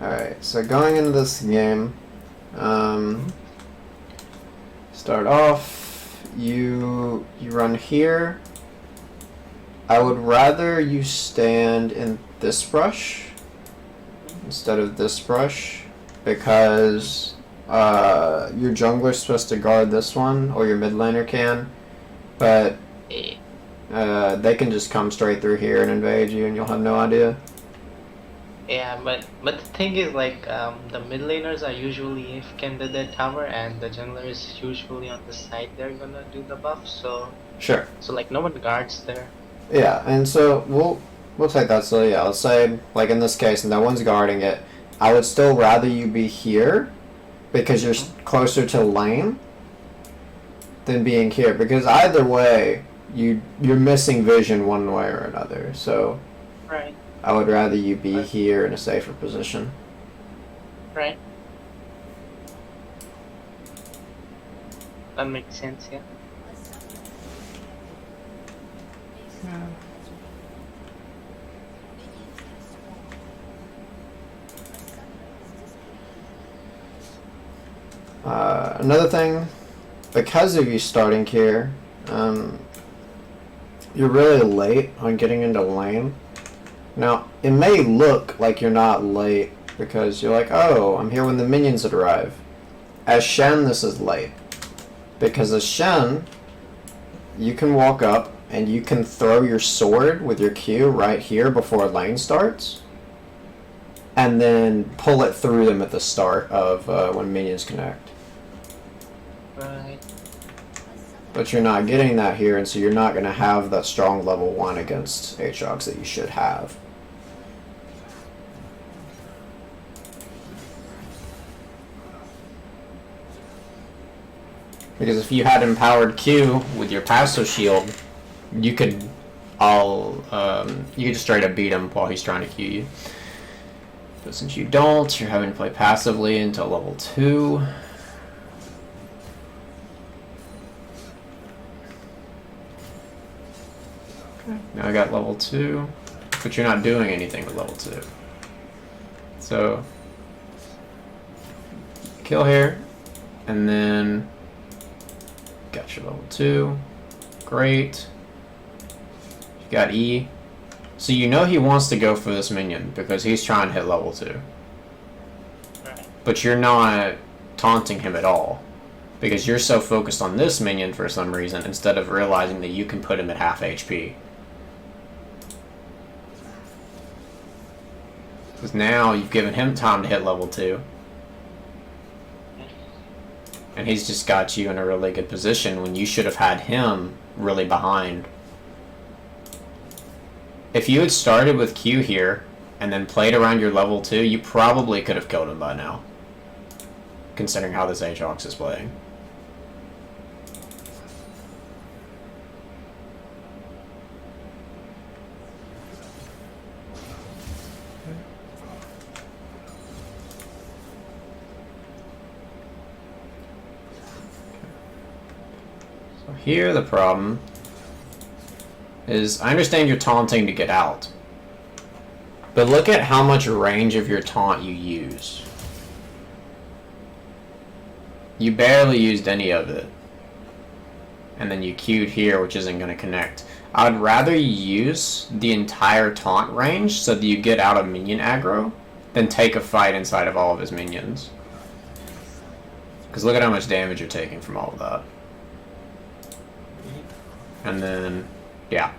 Alright, so going into this game, start off, you run here. I would rather you stand in this brush instead of this brush, because your jungler's supposed to guard this one, or your mid laner can, but they can just come straight through here and invade you and you'll have no idea. Yeah, but the thing is, like, the mid laners are usually AFK to their tower, and the jungler is usually on the side they're gonna do the buff, so... Sure. So, like, no one guards there. Yeah, and so we'll take that. So yeah, let's say, like in this case, no one's guarding it. I would still rather you be here, because you're closer to lane, than being here, because either way, you're missing vision one way or another, so... Right. I would rather you be here in a safer position. Right. That makes sense, yeah. Another thing, because of you starting here, you're really late on getting into lane. Now, it may look like you're not late because you're like, oh, I'm here when the minions arrive. As Shen, this is late. Because as Shen, you can walk up and you can throw your sword with your Q right here before lane starts, and then pull it through them at the start of when minions connect. Right. But you're not getting that here, and so you're not going to have that strong level 1 against Aatrox that you should have. Because if you had empowered Q with your passive shield, you could you could just straight up beat him while he's trying to Q you. But since you don't, you're having to play passively until level 2. Okay. Now I got level 2, but you're not doing anything with level 2. So kill here, and then got your level 2. Great. You got E. So you know he wants to go for this minion because he's trying to hit level 2. Right. But you're not taunting him at all, because you're so focused on this minion for some reason instead of realizing that you can put him at half HP. Because now you've given him time to hit level 2. And he's just got you in a really good position when you should have had him really behind. If you had started with Q here and then played around your level 2, you probably could have killed him by now, considering how this Aatrox is playing. Here, the problem is, I understand you're taunting to get out, but look at how much range of your taunt you use. You barely used any of it. And then you queued here, which isn't going to connect. I would rather you use the entire taunt range so that you get out of minion aggro than take a fight inside of all of his minions. Because look at how much damage you're taking from all of that. And then, yeah.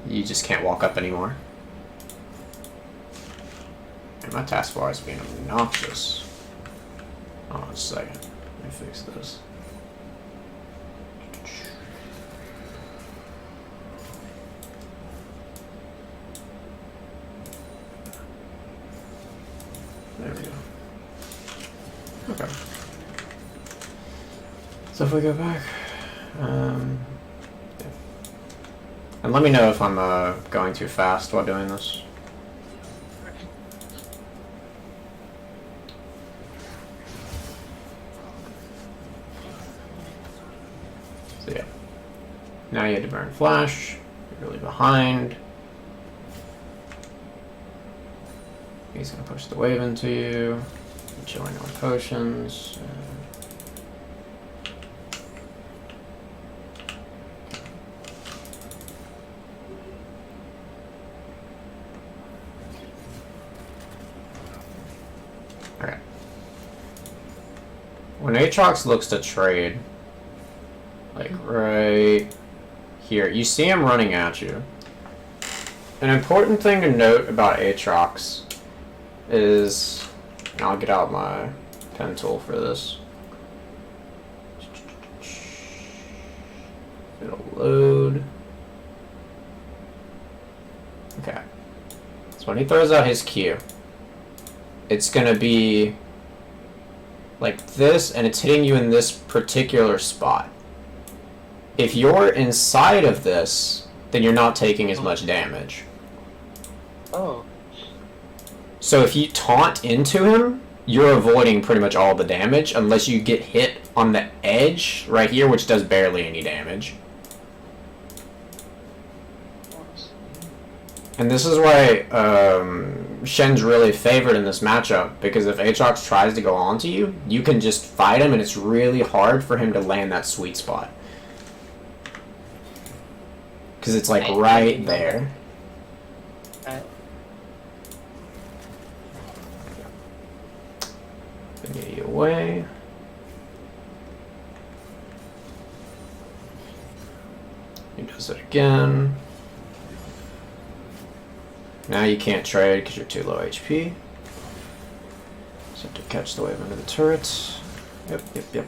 You just can't walk up anymore. And my taskbar is being obnoxious. Hold on a second. Let me fix this. There we go. Okay. So if we go back, yeah. And let me know if I'm going too fast while doing this. So yeah. Now you had to burn flash. You're really behind. He's gonna push the wave into you. Chilling on potions. Alright. When Aatrox looks to trade, like right here, you see him running at you. An important thing to note about Aatrox is, and I'll get out my pen tool for this. It'll load. Okay. So when he throws out his Q, it's gonna be like this, and it's hitting you in this particular spot. If you're inside of this, then you're not taking as much damage. Oh. So if you taunt into him, you're avoiding pretty much all the damage, unless you get hit on the edge right here, which does barely any damage. And this is why Shen's really favored in this matchup, because if Aatrox tries to go onto you, you can just fight him, and it's really hard for him to land that sweet spot. Because it's like right there. Get you away. He does it again. Now you can't trade because you're too low HP. Just have to catch the wave under the turret. Yep.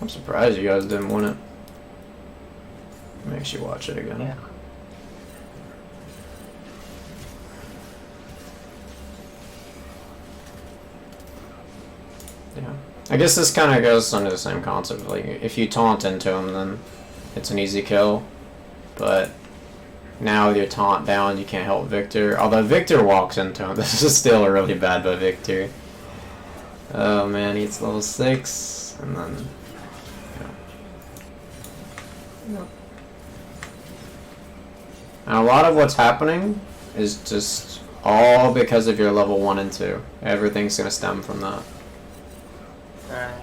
I'm surprised you guys didn't win it. Makes you watch it again. Yeah. Yeah. I guess this kind of goes under the same concept. Like, if you taunt into him, then it's an easy kill. But now with your taunt down, you can't help Victor. Although Victor walks into him, this is still really bad by Victor. Oh man, he's level 6, and then... And a lot of what's happening is just all because of your level 1 and 2. Everything's going to stem from that. Alright.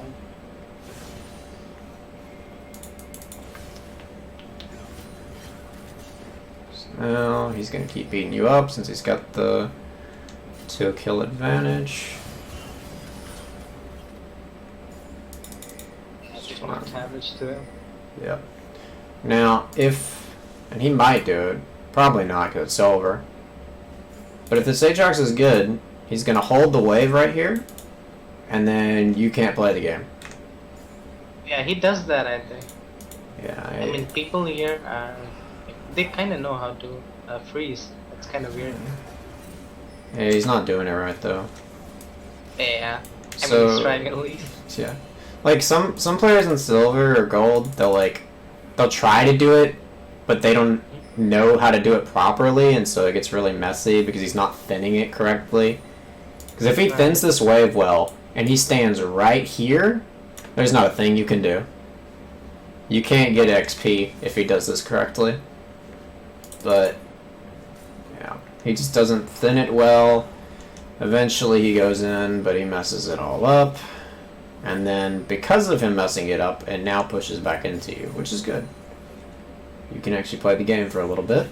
So now he's going to keep beating you up since he's got the 2 kill advantage. Just more damage to him. Yep. Now, if... And he might do it. Probably not, because it's silver. But if the Aatrox is good, he's going to hold the wave right here, and then you can't play the game. Yeah, he does that, I think. Yeah. I mean, people here, they kind of know how to freeze. That's kind of weird. Yeah, he's not doing it right, though. Yeah. I So, mean, he's trying at least. Yeah. Like, some players in silver or gold, they'll try to do it, but they don't know how to do it properly, and so it gets really messy because he's not thinning it correctly. Because if he thins this wave well, and he stands right here, there's not a thing you can do. You can't get XP if he does this correctly. But, yeah, he just doesn't thin it well. Eventually he goes in, but he messes it all up. And then, because of him messing it up, it now pushes back into you, which is good. You can actually play the game for a little bit.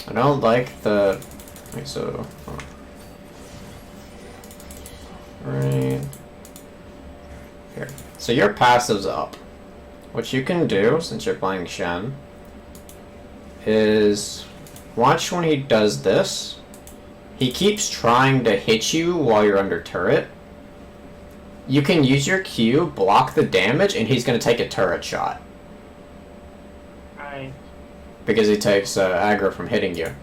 I don't like the... Okay, so... Right... Here. So your passive's up. What you can do, since you're playing Shen, is... Watch when he does this. He keeps trying to hit you while you're under turret. You can use your Q, block the damage, and he's going to take a turret shot. Right. Because he takes aggro from hitting you.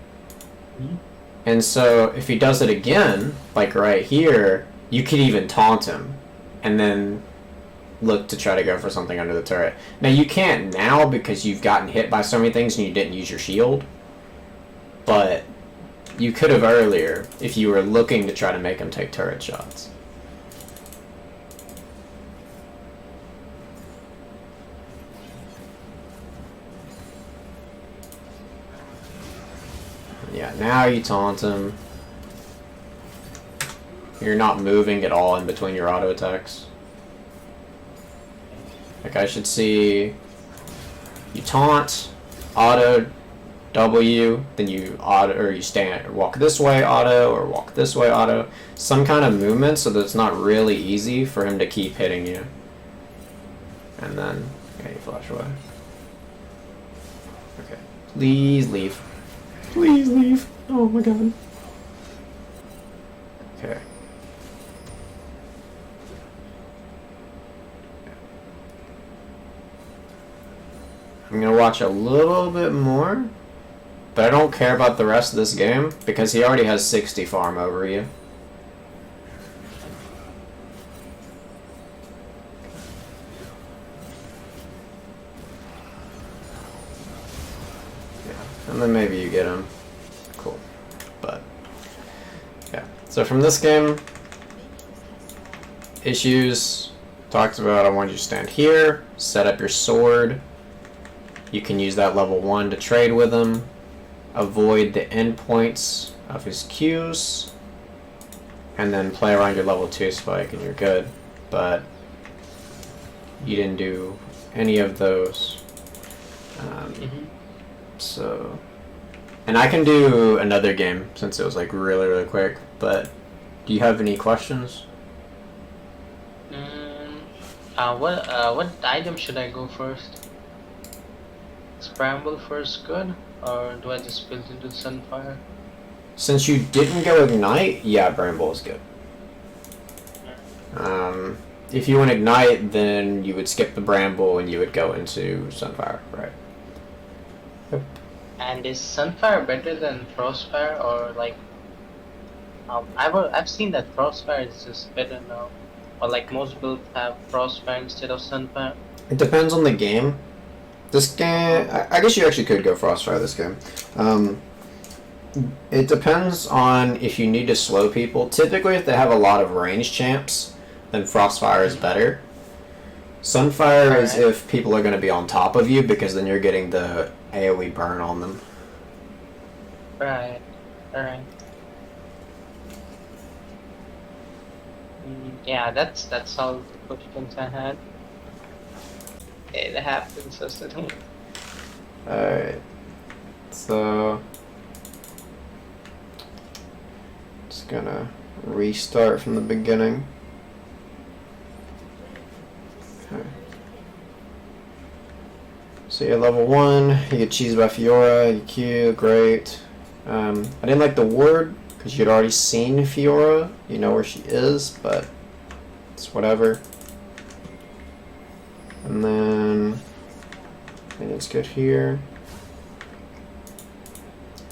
And so, if he does it again, like right here, you could even taunt him. And then look to try to go for something under the turret. Now, you can't now because you've gotten hit by so many things and you didn't use your shield. But you could have earlier if you were looking to try to make him take turret shots. Yeah, now you taunt him. You're not moving at all in between your auto attacks. Like I should see you taunt, auto, W, then you auto, or you stand, or walk this way auto, or walk this way auto. Some kind of movement so that it's not really easy for him to keep hitting you. And then, yeah, you flash away. Okay. Please leave. Please leave. Oh my god. Okay. I'm gonna watch a little bit more, but I don't care about the rest of this game because he already has 60 farm over you. Yeah, and then maybe you get him. Cool. But, yeah. So from this game, issues, talked about I want you to stand here, set up your sword. You can use that level 1 to trade with him. Avoid the endpoints of his Qs. And then play around your level 2 spike and you're good. But you didn't do any of those. So... And I can do another game since it was like really, really quick. But do you have any questions? What item should I go first? Scramble first good, or do I just build into the Sunfire? Since you didn't go Ignite, yeah, Bramble is good. If you went Ignite, then you would skip the Bramble and you would go into Sunfire, right? Yep. And is Sunfire better than Frostfire, or like... I've seen that Frostfire is just better now. Or like most builds have Frostfire instead of Sunfire. It depends on the game. This game, I guess you actually could go Frostfire this game. It depends on if you need to slow people. Typically, if they have a lot of range champs, then Frostfire is better. Sunfire is if people are going to be on top of you, because then you're getting the AoE burn on them. Right, alright. Yeah, that's all the questions I had. It happens, doesn't it? Alright. So... Just gonna restart from the beginning. Okay. So you're level 1, you get cheesed by Fiora, you Q, great. I didn't like the ward, because you'd already seen Fiora, you know where she is, but it's whatever. And then let's get here.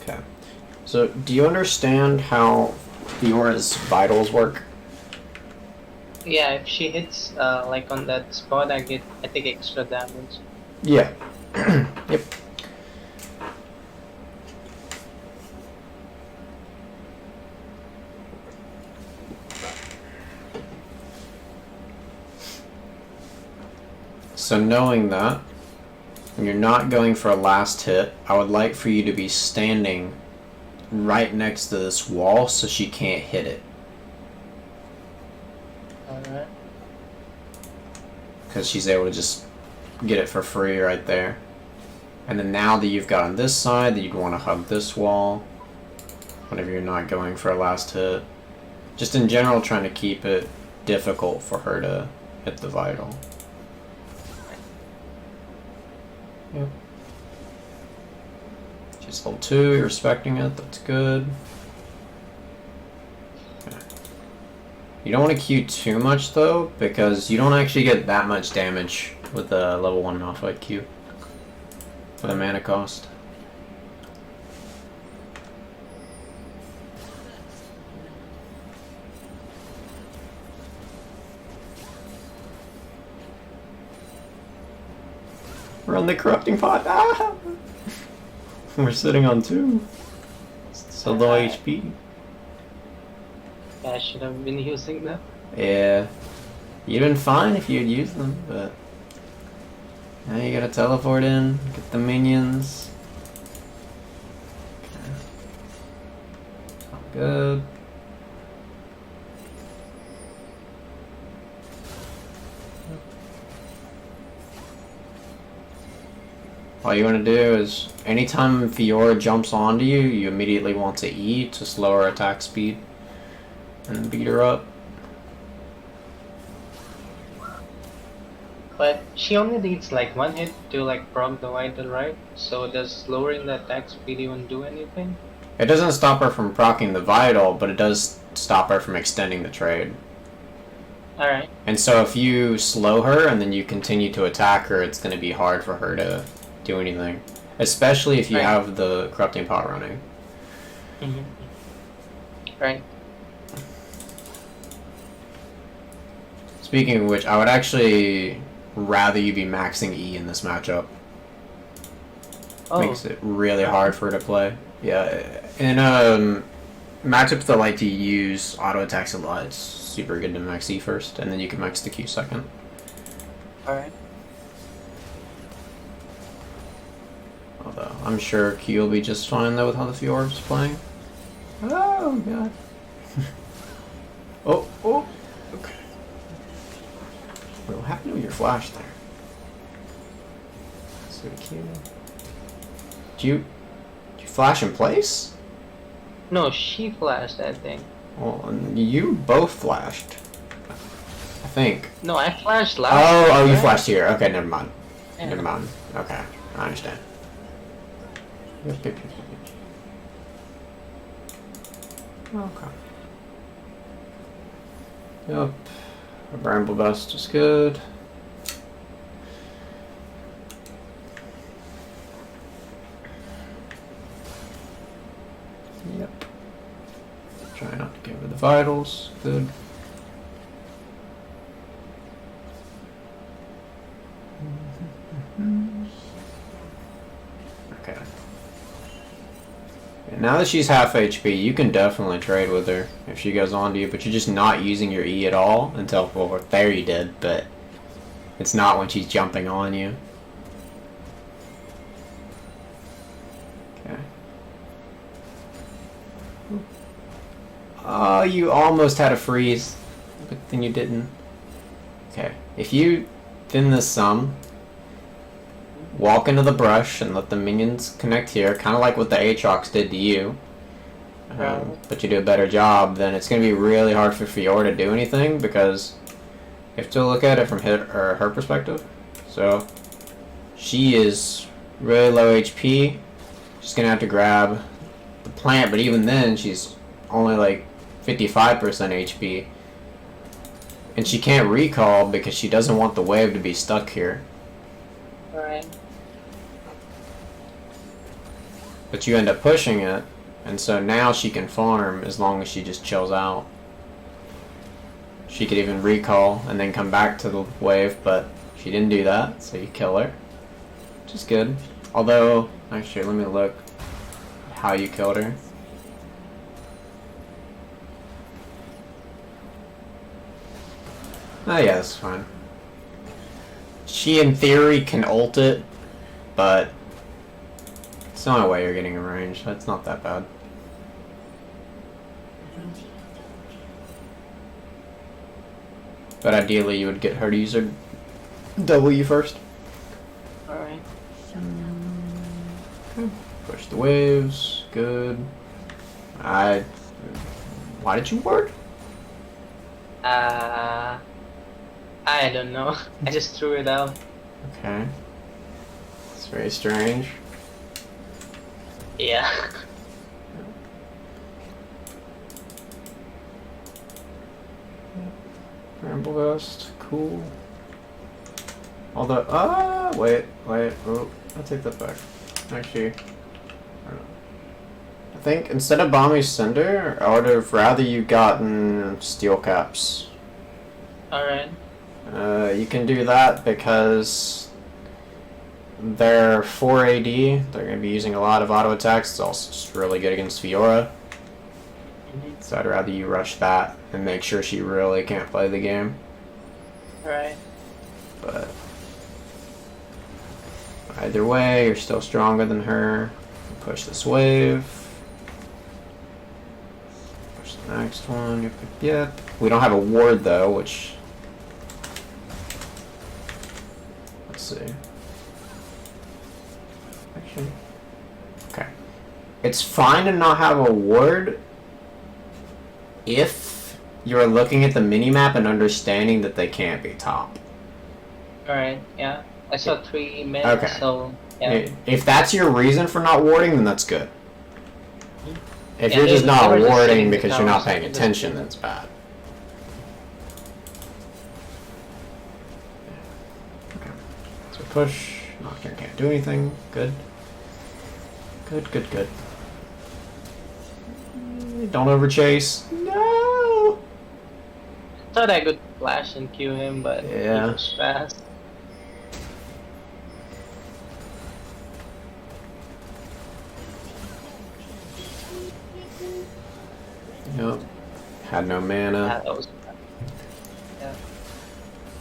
Okay. So do you understand how Fiora's vitals work? Yeah, if she hits like on that spot, I take extra damage. Yeah. Yep. So knowing that, when you're not going for a last hit, I would like for you to be standing right next to this wall so she can't hit it. Alright. Because she's able to just get it for free right there. And then now that you've got on this side, that you'd want to hug this wall whenever you're not going for a last hit. Just in general, trying to keep it difficult for her to hit the vital. Yep. She's level 2, you're respecting it, that's good. Okay. You don't want to Q too much though, because you don't actually get that much damage with the level 1 Malphite Q. For the mana cost. Run the corrupting pot. Ah! We're sitting on 2. So low HP. I should have been using them. Yeah. You'd been fine if you'd used them, but now you gotta teleport in, get the minions. Okay. All good. All you want to do is, anytime Fiora jumps onto you, you immediately want to E to slow her attack speed and beat her up. But she only needs like 1 hit to like proc the vital, right? So does lowering the attack speed even do anything? It doesn't stop her from proccing the vital, but it does stop her from extending the trade. Alright. And so if you slow her and then you continue to attack her, it's going to be hard for her to do anything. Especially if you have the corrupting pot running. Right. Speaking of which, I would actually rather you be maxing E in this matchup. Oh. Makes it really hard for her to play. Yeah, in matchups that like to use auto attacks a lot, it's super good to max E first, and then you can max the Q second. Alright. Although, I'm sure Q will be just fine though with how the Fiora's playing. Oh, God. oh, okay. Wait, what happened to your flash there? So Q. Did you flash in place? No, she flashed, I think. Well, you both flashed. I think. No, I flashed last Oh, you time. flashed here. Okay, never mind. Yeah. Never mind. Okay, I understand. Okay. Yep. A Bramble Bust is good. Yep. Try not to give her the vitals. Good. Okay. And now that she's half HP, you can definitely trade with her if she goes on to you, but you're just not using your E at all until, well, there you did, but it's not when she's jumping on you. Okay. Oh, you almost had a freeze, but then you didn't. Okay. If you thin this some, walk into the brush and let the minions connect here, kind of like what the Aatrox did to you. But you do a better job, then it's going to be really hard for Fiora to do anything because you have to look at it from her perspective. So she is really low HP. She's going to have to grab the plant, but even then she's only like 55% HP. And she can't recall because she doesn't want the wave to be stuck here. Alright. But you end up pushing it, and so now she can farm as long as she just chills out. She could even recall and then come back to the wave, but she didn't do that, so you kill her. Which is good. Although, actually, let me look how you killed her. Oh yeah, that's fine. She, in theory, can ult it, but it's the only way you're getting in range. That's not that bad. But ideally, you would get her to use her W first. Alright. Push the waves. Good. Why did you ward? I don't know. I just threw it out. Okay. It's very strange. Yeah. Ramble Ghost. Cool. Although, wait. Oh, I'll take that back. Actually, I don't know. I think instead of Bombing Cinder, I would have rather you gotten Steel Caps. Alright. You can do that because they're 4 AD. They're going to be using a lot of auto attacks. It's also just really good against Fiora. So I'd rather you rush that and make sure she really can't play the game. Alright. But either way, you're still stronger than her. Push this wave. Push the next one. Yep. We don't have a ward though, which... Let's see. Actually... Okay. It's fine to not have a ward if you're looking at the minimap and understanding that they can't be top. Alright, yeah. I saw 3 men, Okay. so yeah. If that's your reason for not warding, then that's good. If Yeah, you're just they not were just warding sitting because you're not towers, paying so attention, just- that's bad. Okay. So push. Nocturne can't do anything. Good. Good. Don't overchase. No! Thought I could flash and Q him, but Yeah. he was fast. Yep. Had no mana. That was fast. Yeah.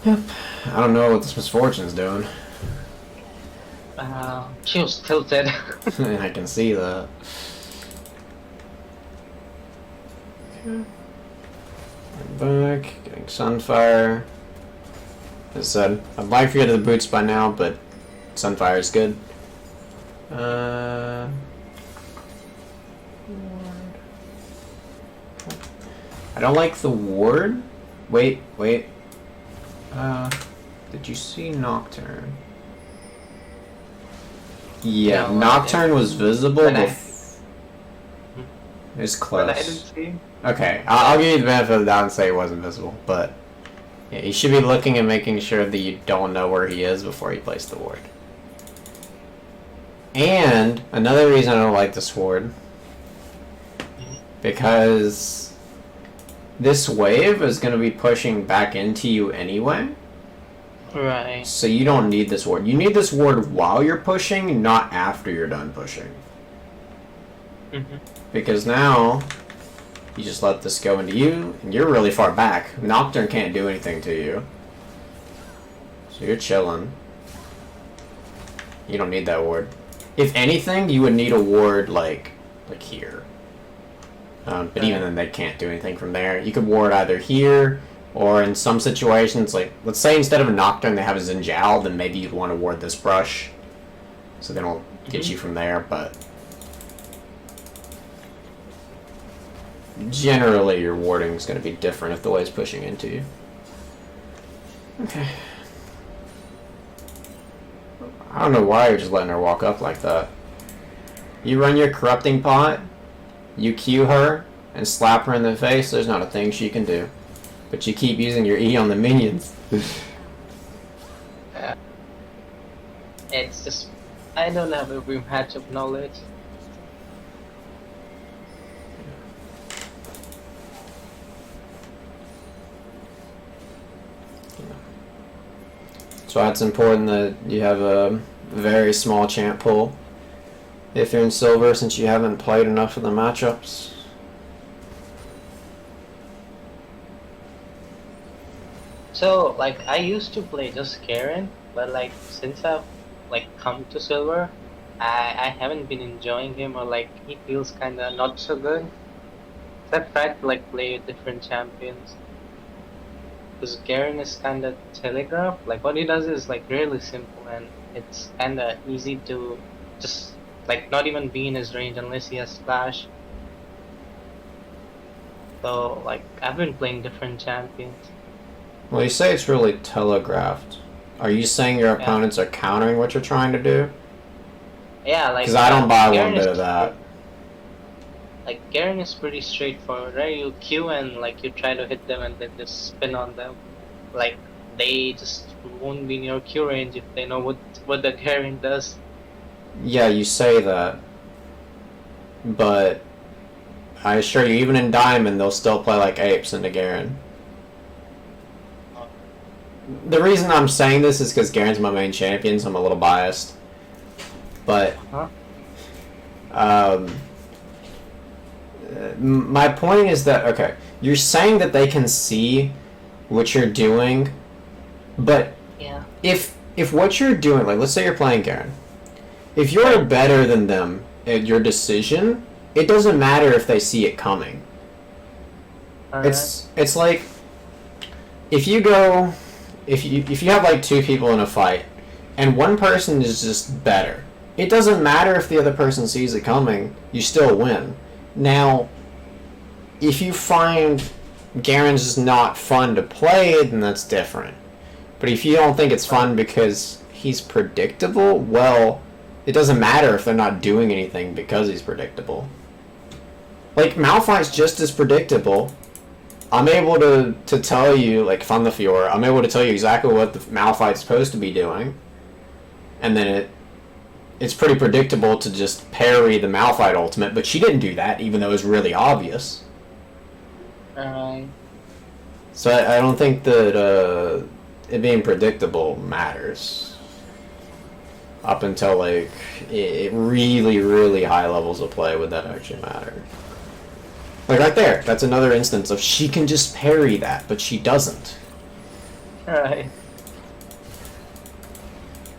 Yep. I don't know what this misfortune's doing. She was tilted. I can see that. Back, getting Sunfire. As I said, I'd like to get to the boots by now, but Sunfire is good. I don't like the ward. Wait. Did you see Nocturne? Yeah, No, Nocturne was visible. It's close. But I didn't see. Okay, I'll give you the benefit of the doubt and say it wasn't visible, but yeah, you should be looking and making sure that you don't know where he is before you place the ward. And another reason I don't like this ward, because this wave is going to be pushing back into you anyway. Right. So you don't need this ward. You need this ward while you're pushing, not after you're done pushing. Because now you just let this go into you, and you're really far back. Nocturne can't do anything to you. So you're chilling. You don't need that ward. If anything, you would need a ward like here. But even then, they can't do anything from there. You could ward either here, or in some situations, like, let's say instead of a Nocturne, they have a Zinjal, then maybe you'd want to ward this brush. So they don't get you from there, but generally your warding is going to be different if the wave's pushing into you. Okay. I don't know why you're just letting her walk up like that. You run your Corrupting Pot, you Q her, and slap her in the face, there's not a thing she can do. But you keep using your E on the minions. It's just, I don't have a real matchup knowledge. That's why it's important that you have a very small champ pool if you're in silver, since you haven't played enough of the matchups. So, like, I used to play just Karen, but like, since I've like come to silver, I haven't been enjoying him, or like, he feels kinda not so good. So I've tried to like play with different champions. Because Garen is kinda telegraph, like what he does is like really simple, and it's kinda easy to just like not even be in his range unless he has flash. So like I've been playing different champions. Well, you say it's really telegraphed. Are you saying your Yeah. opponents are countering what you're trying to do? Yeah, like Because I don't buy Garen one bit is of that. like Garen is pretty straightforward, right? You Q and like you try to hit them and then just spin on them. Like they just won't be in your Q range if they know what the Garen does. Yeah, you say that. But I assure you, even in Diamond, they'll still play like apes into Garen. The reason I'm saying this is because Garen's my main champion, so I'm a little biased. But my point is that, okay, you're saying that they can see what you're doing, but yeah, if what you're doing, like let's say you're playing Garen, if you're better than them at your decision, it doesn't matter if they see it coming. It's like if you have like two people in a fight and one person is just better, it doesn't matter if the other person sees it coming, you still win. Now, if you find Garen's just not fun to play, then that's different. But if you don't think it's fun because he's predictable, well, it doesn't matter if they're not doing anything because he's predictable. Like, Malphite's just as predictable. I'm able to tell you, like, if I'm the Fiora, I'm able to tell you exactly what the Malphite's supposed to be doing. And then it's pretty predictable to just parry the Malphite ultimate, but she didn't do that, even though it was really obvious. So I don't think that it being predictable matters. Up until, like, it really, really high levels of play would that actually matter. Like, right there, that's another instance of she can just parry that, but she doesn't. Right.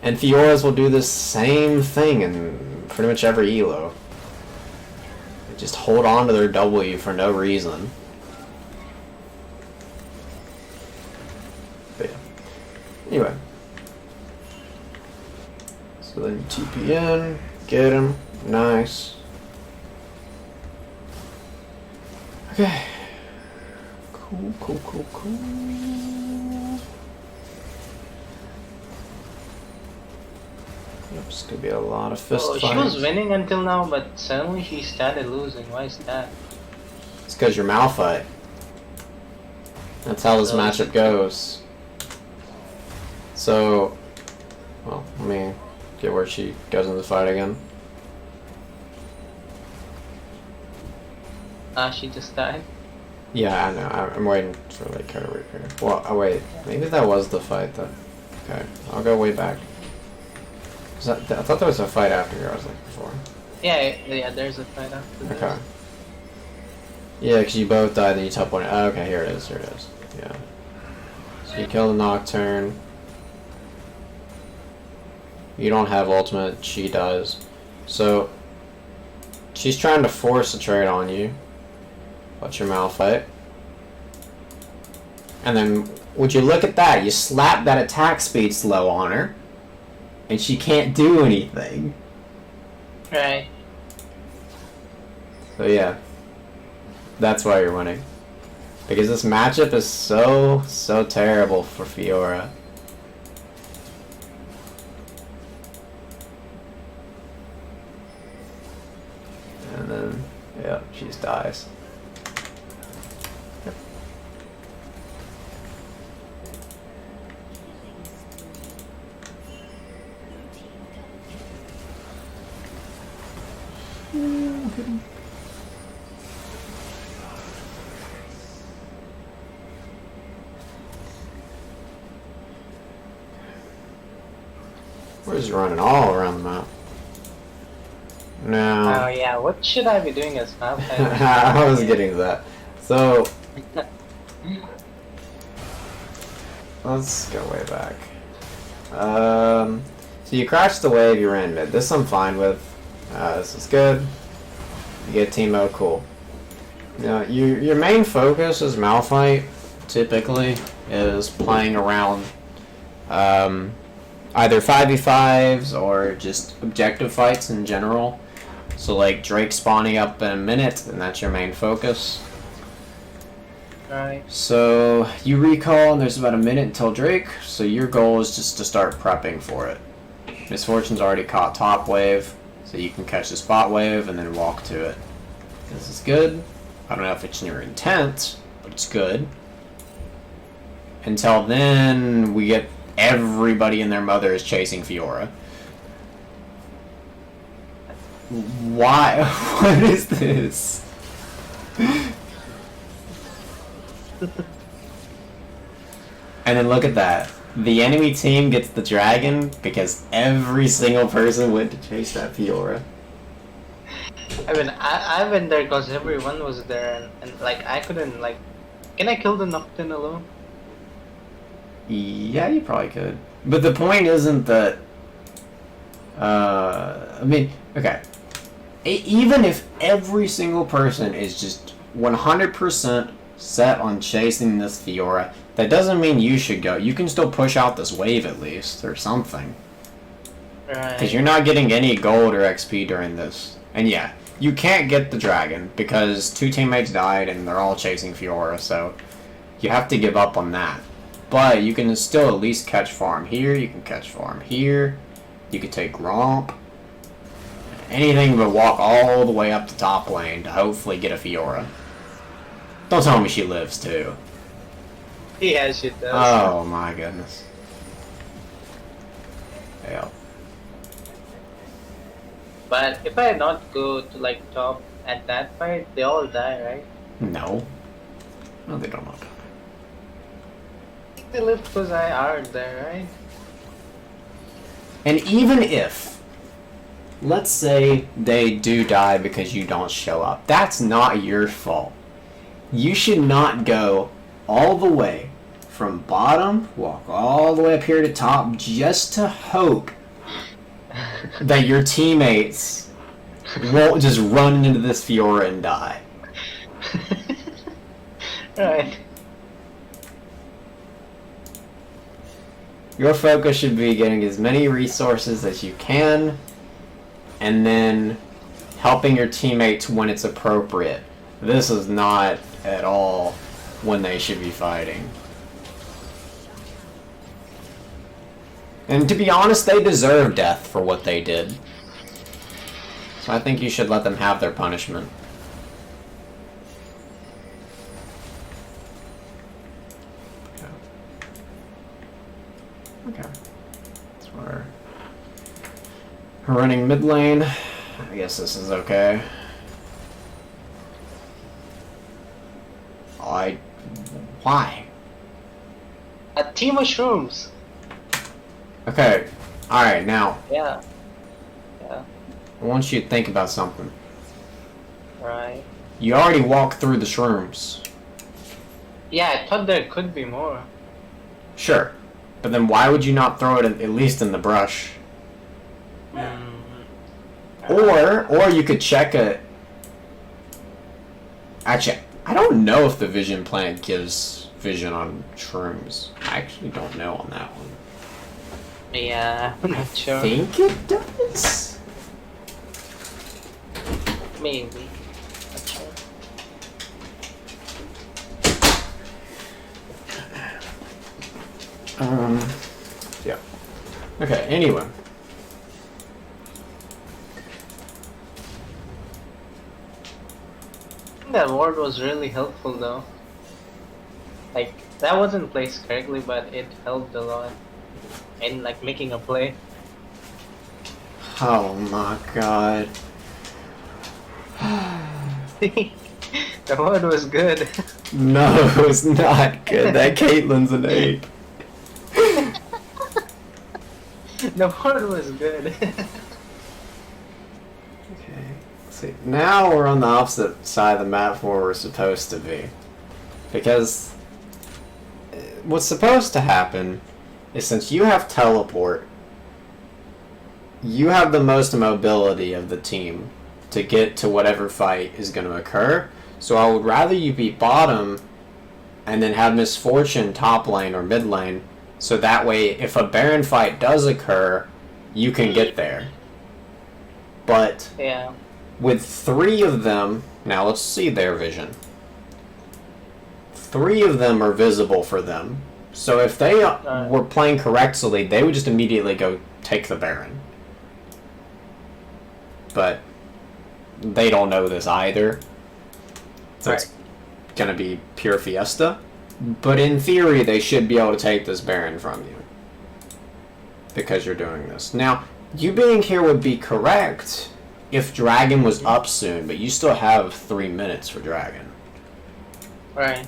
And Fioras will do the same thing in pretty much every elo. They just hold on to their W for no reason. But yeah. Anyway. So then TP in, get him, nice. Okay. Cool. Yep, it's gonna be a lot of fist fights. She was winning until now, but suddenly she started losing. Why is that? It's because you're Malphite. That's how this matchup goes. So, well, let me get where she goes in the fight again. She just died. Yeah, I know. I'm waiting for like her to repair. Well, oh wait, maybe that was the fight though. Okay, I'll go way back. I thought there was a fight after here. I was like before. Yeah, there's a fight after this. Okay. Yeah, because you both died, then you teleported. Oh, okay, here it is. Yeah. So you kill the Nocturne. You don't have ultimate. She does. So she's trying to force a trade on you. What's your Malphite? And then, would you look at that? You slap that attack speed slow on her, and she can't do anything. Right. So yeah, that's why you're winning. Because this matchup is so terrible for Fiora. And then, yeah, she just dies. Yep. We're just running all around the map. No. Oh yeah, what should I be doing as Malphite? I was getting to that. So let's go way back. So you crash the wave, you ran mid. This I'm fine with. This is good. You get team mode, cool. Now, your main focus as Malphite typically is playing around either 5v5s or just objective fights in general. So like Drake spawning up in a minute, and that's your main focus. Right. So you recall, and there's about a minute until Drake, so your goal is just to start prepping for it. Miss Fortune's already caught top wave, so you can catch the spot wave and then walk to it. This is good. I don't know if it's in your intent, but it's good. Until then, we get everybody and their mother is chasing Fiora. Why? What is this? And then look at that. The enemy team gets the dragon because every single person went to chase that Fiora. I mean, I went there because everyone was there, and like I couldn't like. Can I kill the Nocturne alone? Yeah, you probably could. But the point isn't that. I mean, okay. Even if every single person is just 100% set on chasing this Fiora, that doesn't mean you should go. You can still push out this wave at least, or something. Right. Because you're not getting any gold or XP during this. And yeah, you can't get the dragon because 2 teammates died and they're all chasing Fiora, so you have to give up on that. But you can still at least catch farm here, you can catch farm here, you could take romp. Anything but walk all the way up the top lane to hopefully get a Fiora. Don't tell me she lives too. Yeah, she does. Oh my goodness. Yeah. But if I not go to like top at that fight, they all die, right? No. No, they don't know. I think they live because I aren't there, right? And even if, let's say they do die because you don't show up, that's not your fault. You should not go all the way from bottom, walk all the way up here to top, just to hope that your teammates won't just run into this Fiora and die. Right. Your focus should be getting as many resources as you can, and then helping your teammates when it's appropriate. This is not at all when they should be fighting. And to be honest, they deserve death for what they did. So I think you should let them have their punishment. Okay. So we're running mid lane. I guess this is okay. Why? A team of shrooms. Okay. Alright, now. Yeah. Yeah. I want you to think about something. Right. You already walked through the shrooms. Yeah, I thought there could be more. Sure. But then why would you not throw it at least in the brush? Or you could check it. Actually, I don't know if the vision plant gives vision on shrooms. I actually don't know on that one. Yeah, I'm not sure. I think it does. Maybe. Not sure. Yeah. Okay, anyway. I think that ward was really helpful though. Like, that wasn't placed correctly, but it helped a lot. In like making a play. Oh my god. The ward was good. No, it's not good. That Caitlyn's an ape. The ward was good. Okay. See, now we're on the opposite side of the map where we're supposed to be. Because what's supposed to happen is since you have teleport, you have the most mobility of the team to get to whatever fight is going to occur. So I would rather you be bottom and then have Misfortune top lane or mid lane So that way, if a Baron fight does occur, you can get there. But Yeah. with 3 of them, now let's see their vision. 3 of them are visible for them. So if they were playing correctly, they would just immediately go take the Baron. But they don't know this either. So it's going to be pure fiesta. But in theory, they should be able to take this Baron from you. Because you're doing this. Now, you being here would be correct if Dragon was up soon, but you still have 3 minutes for Dragon. Right.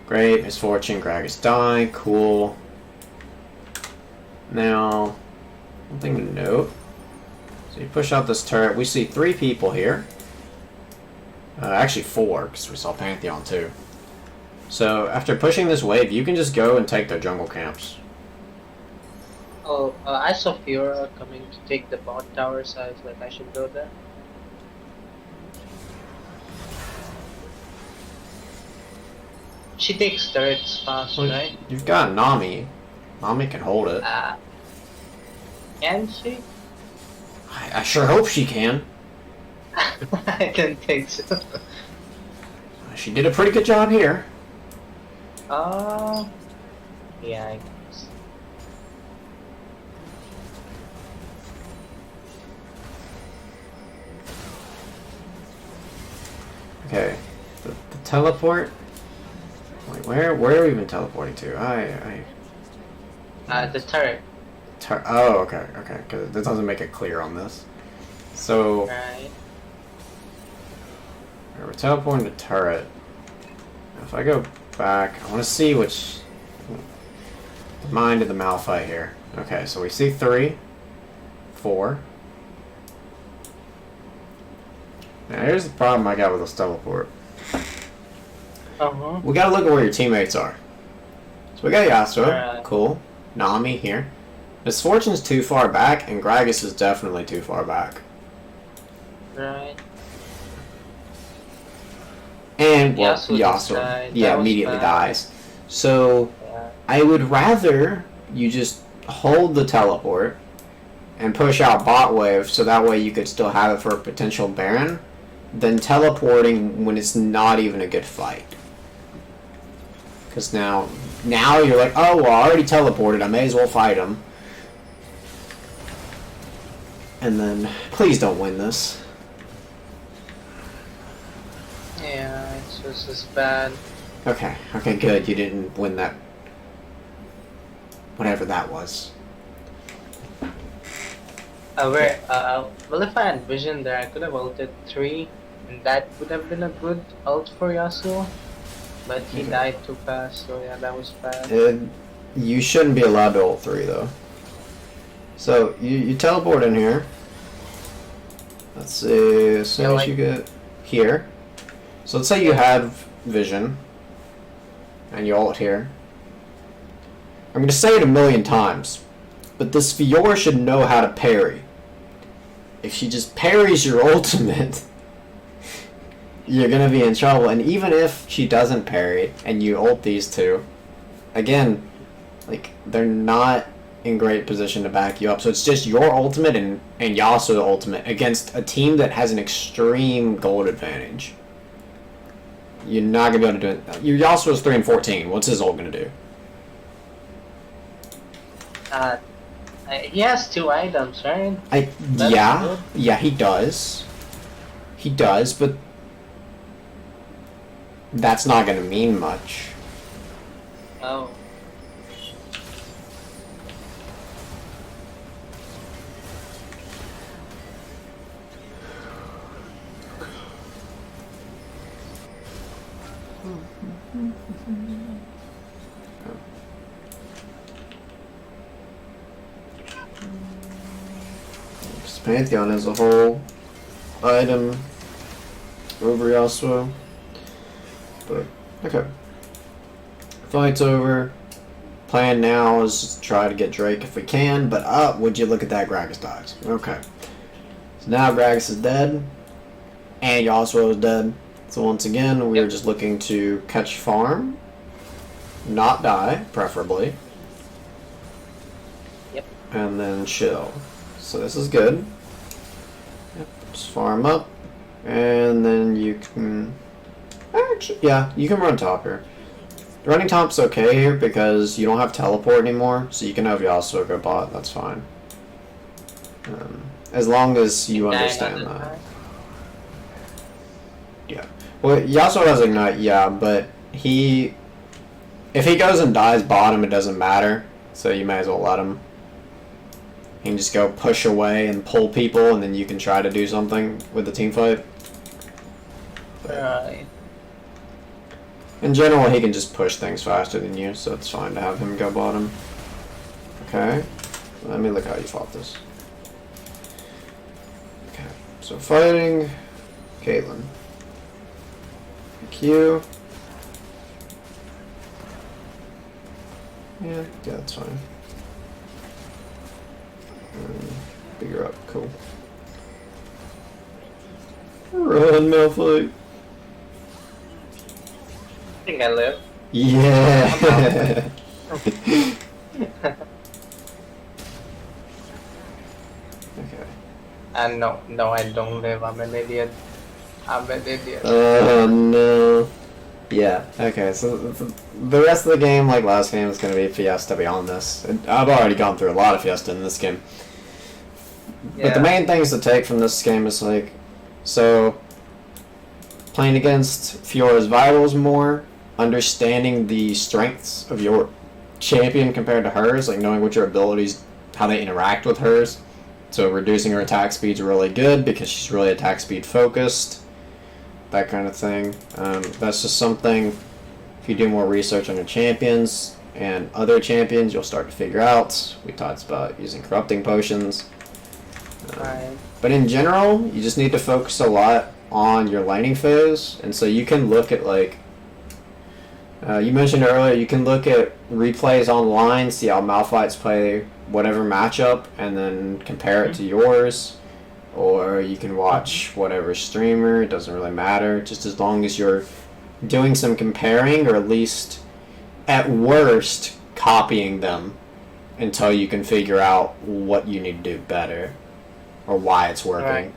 Great, Misfortune, Gragas die, cool. Now, one thing to note. So you push out this turret, we see 3 people here. Actually 4, because we saw Pantheon too. So after pushing this wave, you can just go and take their jungle camps. Oh, I saw Fiora coming to take the bot tower, so I was like, I should go there. She takes turrets fast, Well, right? You've got Nami. Nami can hold it. Can she? I sure hope she can. I don't think so. She did a pretty good job here. Yeah, I guess. Okay, the teleport. Wait, where are we even teleporting to? The turret. Oh, okay, because that doesn't make it clear on this. So Right. we're teleporting to turret. If I go back, I want to see which the mind of the Malphite here. Okay, so we see 3, 4. Now here's the problem I got with this teleport. We gotta look at where your teammates are. So we got Yasuo, cool. Nami here. Misfortune's too far back, and Gragas is definitely too far back. Right. And well, Yasuo just Yasuo, died. yeah, That was immediately bad. dies. So Yeah. I would rather you just hold the teleport and push out bot wave, so that way you could still have it for a potential Baron, than teleporting when it's not even a good fight. Because now you're like, oh well, I already teleported, I may as well fight him. And then, please don't win this. Yeah, it's just as bad. Okay, good, you didn't win that. Whatever that was. Well, if I had vision there, I could have ulted 3, and that would have been a good ult for Yasuo. But he died too fast, so yeah, that was bad. You shouldn't be allowed to ult 3 though. So you teleport in here. Let's see, as soon as you get here. So let's say you have vision, and you ult here. I'm going to say it a million times, but this Fiora should know how to parry. If she just parries your ultimate, you're going to be in trouble. And even if she doesn't parry, and you ult these 2, again, like, they're not in great position to back you up. So it's just your ultimate and Yasuo ultimate against a team that has an extreme gold advantage. You're not going to be able to do it. Your Yasuo's 3 and 14. What's his ult going to do? He has 2 items, right? Yeah, he does. He does, but that's not going to mean much. Oh. Pantheon as a whole item over Yasuo. But, okay. Fight's over. Plan now is just try to get Drake if we can, but would you look at that, Gragas dies. Okay. So now Gragas is dead, and Yasuo is dead. So once again, we are just looking to catch farm, not die, preferably. Yep. And then chill. So this is good. Yep. Just farm up, and then you can. Actually, yeah, you can run top here. Running top's okay here because you don't have teleport anymore, so you can have Yasuo go bot. That's fine. As long as you understand that. Yeah. Well, Yasuo has Ignite, yeah, but if he goes and dies bottom, it doesn't matter. So you may as well let him. He can just go push away and pull people, and then you can try to do something with the team fight. Right. In general, he can just push things faster than you, so it's fine to have him go bottom. Okay. Let me look how you fought this. Okay. So fighting Caitlyn. Q. Yeah, that's fine. Figure out, cool. Run, Malphite. I think I live. Yeah. Okay. No, I don't live. I'm an idiot. Oh no. Yeah. Okay. So the rest of the game, like last game, is gonna be Fiesta beyond this. I've already gone through a lot of Fiesta in this game. Yeah. But the main things to take from this game is like, so playing against Fiora's vitals more, understanding the strengths of your champion compared to hers, like knowing what your abilities, how they interact with hers. So reducing her attack speed is really good because she's really attack speed focused. That kind of thing. That's just something, if you do more research on your champions and other champions, you'll start to figure out. We talked about using corrupting potions. Right. But in general, you just need to focus a lot on your laning phase. And so you can look at, like, you mentioned earlier, you can look at replays online, see how Malphites play whatever matchup, and then compare it to yours. Or you can watch whatever streamer, it doesn't really matter, just as long as you're doing some comparing, or at least, at worst, copying them until you can figure out what you need to do better, or why it's working. Right.